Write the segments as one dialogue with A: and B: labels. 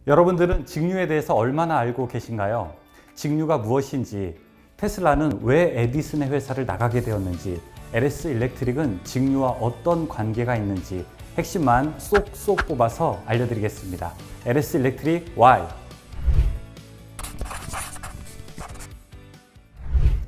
A: 여러분들은 직류에 대해서 얼마나 알고 계신가요? 직류가 무엇인지, 테슬라는 왜 에디슨의 회사를 나가게 되었는지, LS 일렉트릭은 직류와 어떤 관계가 있는지 핵심만 쏙쏙 뽑아서 알려드리겠습니다. LS 일렉트릭 Y.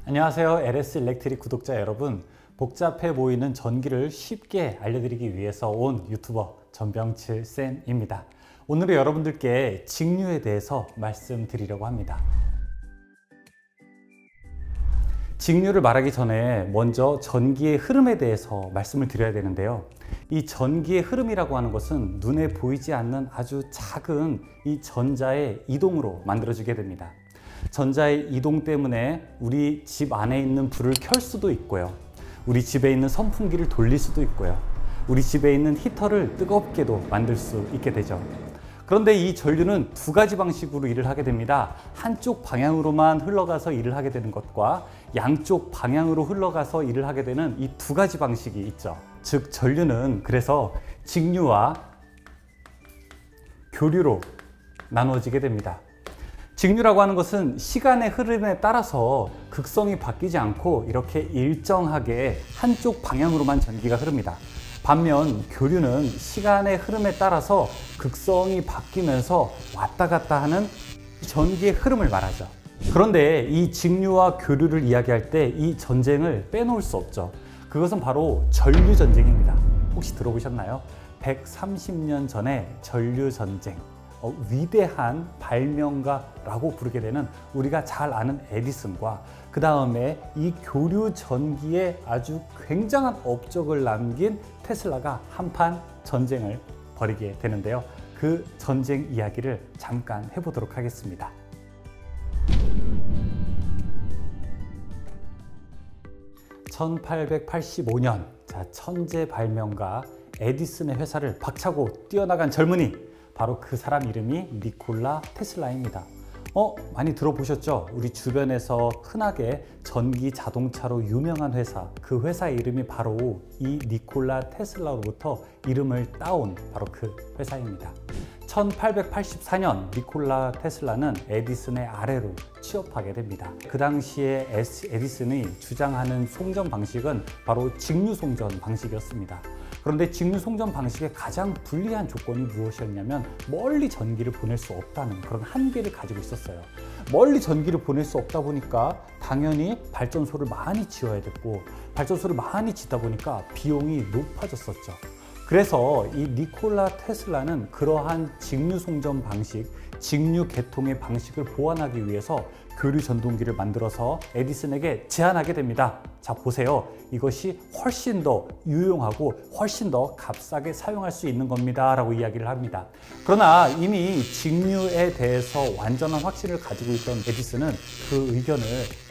A: 안녕하세요. LS 일렉트릭 구독자 여러분. 복잡해 보이는 전기를 쉽게 알려드리기 위해서 온 유튜버 전병칠 쌤입니다. 오늘은 여러분들께 직류에 대해서 말씀드리려고 합니다. 직류를 말하기 전에 먼저 전기의 흐름에 대해서 말씀을 드려야 되는데요. 이 전기의 흐름이라고 하는 것은 눈에 보이지 않는 아주 작은 이 전자의 이동으로 만들어지게 됩니다. 전자의 이동 때문에 우리 집 안에 있는 불을 켤 수도 있고요. 우리 집에 있는 선풍기를 돌릴 수도 있고요. 우리 집에 있는 히터를 뜨겁게도 만들 수 있게 되죠. 그런데 이 전류는 두 가지 방식으로 일을 하게 됩니다. 한쪽 방향으로만 흘러가서 일을 하게 되는 것과 양쪽 방향으로 흘러가서 일을 하게 되는 이 두 가지 방식이 있죠. 즉 전류는 그래서 직류와 교류로 나누어지게 됩니다. 직류라고 하는 것은 시간의 흐름에 따라서 극성이 바뀌지 않고 이렇게 일정하게 한쪽 방향으로만 전기가 흐릅니다. 반면 교류는 시간의 흐름에 따라서 극성이 바뀌면서 왔다 갔다 하는 전기의 흐름을 말하죠. 그런데 이 직류와 교류를 이야기할 때 이 전쟁을 빼놓을 수 없죠. 그것은 바로 전류 전쟁입니다. 혹시 들어보셨나요? 130년 전에 전류 전쟁. 위대한 발명가라고 부르게 되는 우리가 잘 아는 에디슨과 그 다음에 이 교류 전기에 아주 굉장한 업적을 남긴 테슬라가 한판 전쟁을 벌이게 되는데요. 그 전쟁 이야기를 잠깐 해보도록 하겠습니다. (1885년) 천재 발명가 에디슨의 회사를 박차고 뛰어나간 젊은이, 바로 그 사람 이름이 니콜라 테슬라입니다. 많이 들어보셨죠? 우리 주변에서 흔하게 전기 자동차로 유명한 회사, 그 회사 이름이 바로 이 니콜라 테슬라로부터 이름을 따온 바로 그 회사입니다. 1884년 니콜라 테슬라는 에디슨의 아래로 취업하게 됩니다. 그 당시에 에디슨이 주장하는 송전 방식은 바로 직류 송전 방식이었습니다. 그런데 직류 송전 방식의 가장 불리한 조건이 무엇이었냐면 멀리 전기를 보낼 수 없다는 그런 한계를 가지고 있었어요. 멀리 전기를 보낼 수 없다 보니까 당연히 발전소를 많이 지어야 됐고, 발전소를 많이 짓다 보니까 비용이 높아졌었죠. 그래서 이 니콜라 테슬라는 그러한 직류 송전 방식, 직류 계통의 방식을 보완하기 위해서 교류 전동기를 만들어서 에디슨에게 제안하게 됩니다. 자, 보세요. 이것이 훨씬 더 유용하고 훨씬 더 값싸게 사용할 수 있는 겁니다 라고 이야기를 합니다. 그러나 이미 직류에 대해서 완전한 확신을 가지고 있던 에디슨은 그 의견을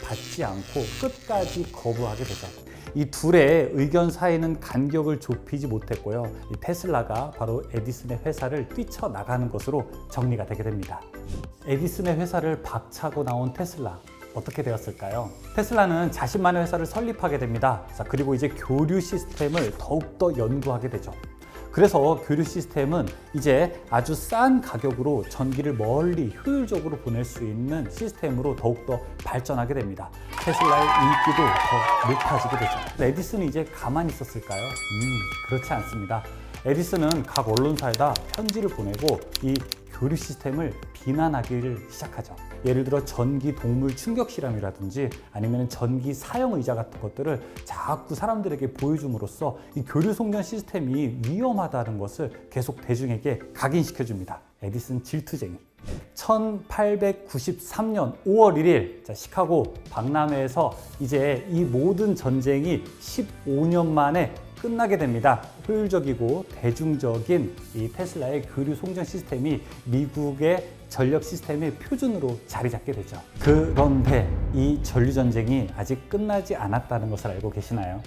A: 받지 않고 끝까지 거부하게 되죠. 이 둘의 의견 사이는 간격을 좁히지 못했고요. 이 테슬라가 바로 에디슨의 회사를 뛰쳐나가는 것으로 정리가 되게 됩니다. 에디슨의 회사를 박차고 나온 테슬라, 어떻게 되었을까요? 테슬라는 자신만의 회사를 설립하게 됩니다. 자, 그리고 이제 교류 시스템을 더욱더 연구하게 되죠. 그래서 교류 시스템은 이제 아주 싼 가격으로 전기를 멀리 효율적으로 보낼 수 있는 시스템으로 더욱더 발전하게 됩니다. 테슬라의 인기도 더 높아지게 되죠. 에디슨이 이제 가만히 있었을까요? 그렇지 않습니다. 에디슨은 각 언론사에다 편지를 보내고 이 교류 시스템을 비난하기를 시작하죠. 예를 들어 전기 동물 충격 실험이라든지 아니면 전기 사용 의자 같은 것들을 자꾸 사람들에게 보여줌으로써 이 교류 송전 시스템이 위험하다는 것을 계속 대중에게 각인시켜 줍니다. 에디슨 질투쟁이. 1893년 5월 1일 시카고 박람회에서 이제 이 모든 전쟁이 15년 만에 끝나게 됩니다. 효율적이고 대중적인 이 테슬라의 교류 송전 시스템이 미국의 전력 시스템의 표준으로 자리 잡게 되죠. 그런데 이 전류 전쟁이 아직 끝나지 않았다는 것을 알고 계시나요?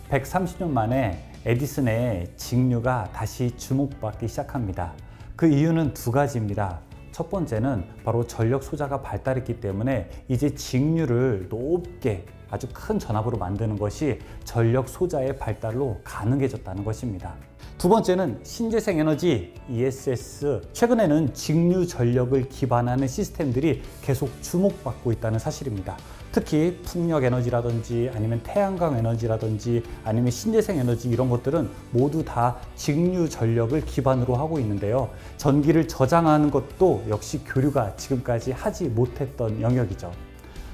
A: 130년 만에 에디슨의 직류가 다시 주목받기 시작합니다. 그 이유는 두 가지입니다. 첫 번째는 바로 전력 소자가 발달했기 때문에 이제 직류를 높게 아주 큰 전압으로 만드는 것이 전력 소자의 발달로 가능해졌다는 것입니다. 두 번째는 신재생 에너지 ESS. 최근에는 직류 전력을 기반하는 시스템들이 계속 주목받고 있다는 사실입니다. 특히 풍력 에너지라든지 아니면 태양광 에너지라든지 아니면 신재생 에너지 이런 것들은 모두 다 직류 전력을 기반으로 하고 있는데요. 전기를 저장하는 것도 역시 교류가 지금까지 하지 못했던 영역이죠.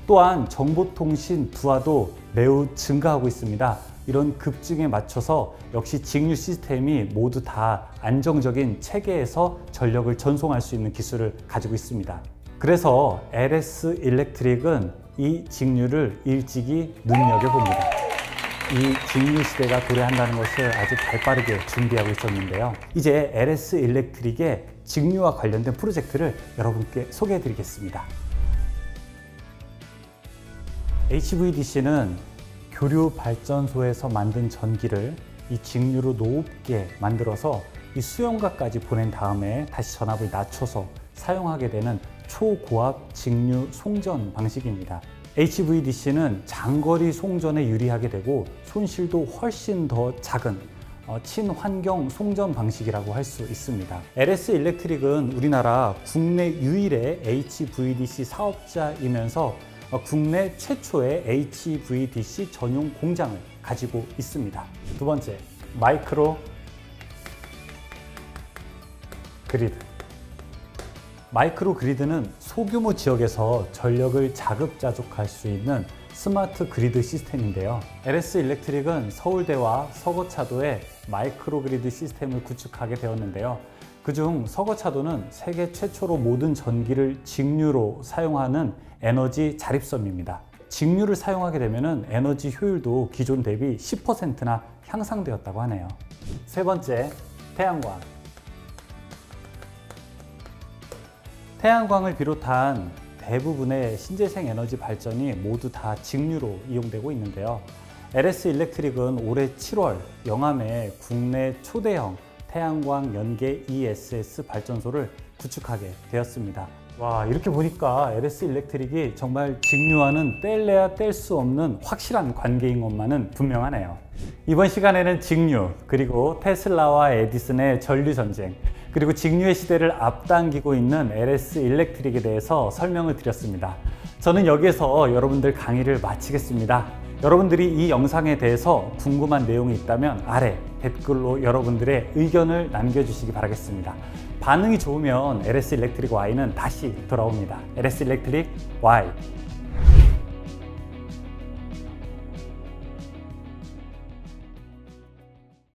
A: 또한 정보통신 부하도 매우 증가하고 있습니다. 이런 급증에 맞춰서 역시 직류 시스템이 모두 다 안정적인 체계에서 전력을 전송할 수 있는 기술을 가지고 있습니다. 그래서 LS 일렉트릭은 이 직류를 일찍이 눈여겨봅니다. 이 직류 시대가 도래한다는 것을 아주 발빠르게 준비하고 있었는데요. 이제 LS 일렉트릭의 직류와 관련된 프로젝트를 여러분께 소개해 드리겠습니다. HVDC는 교류 발전소에서 만든 전기를 이 직류로 높게 만들어서 이 수용각까지 보낸 다음에 다시 전압을 낮춰서 사용하게 되는 초고압 직류 송전 방식입니다. HVDC는 장거리 송전에 유리하게 되고 손실도 훨씬 더 작은 친환경 송전 방식이라고 할 수 있습니다. LS 일렉트릭은 우리나라 국내 유일의 HVDC 사업자이면서 국내 최초의 HVDC 전용 공장을 가지고 있습니다. 두 번째, 마이크로 그리드. 마이크로 그리드는 소규모 지역에서 전력을 자급자족할 수 있는 스마트 그리드 시스템인데요. LS 일렉트릭은 서울대와 서거차도에 마이크로 그리드 시스템을 구축하게 되었는데요. 그중 서거차도는 세계 최초로 모든 전기를 직류로 사용하는 에너지 자립섬입니다. 직류를 사용하게 되면 에너지 효율도 기존 대비 10%나 향상되었다고 하네요. 세 번째, 태양광. 태양광을 비롯한 대부분의 신재생 에너지 발전이 모두 다 직류로 이용되고 있는데요. LS 일렉트릭은 올해 7월 영암에 국내 초대형 태양광 연계 ESS 발전소를 구축하게 되었습니다. 와, 이렇게 보니까 LS 일렉트릭이 정말 직류와는 뗄래야 뗄 수 없는 확실한 관계인 것만은 분명하네요. 이번 시간에는 직류, 그리고 테슬라와 에디슨의 전류 전쟁, 그리고 직류의 시대를 앞당기고 있는 LS 일렉트릭에 대해서 설명을 드렸습니다. 저는 여기에서 여러분들 강의를 마치겠습니다. 여러분들이 이 영상에 대해서 궁금한 내용이 있다면 아래 댓글로 여러분들의 의견을 남겨주시기 바라겠습니다. 반응이 좋으면 LS 일렉트릭 Y는 다시 돌아옵니다. LS 일렉트릭 Y.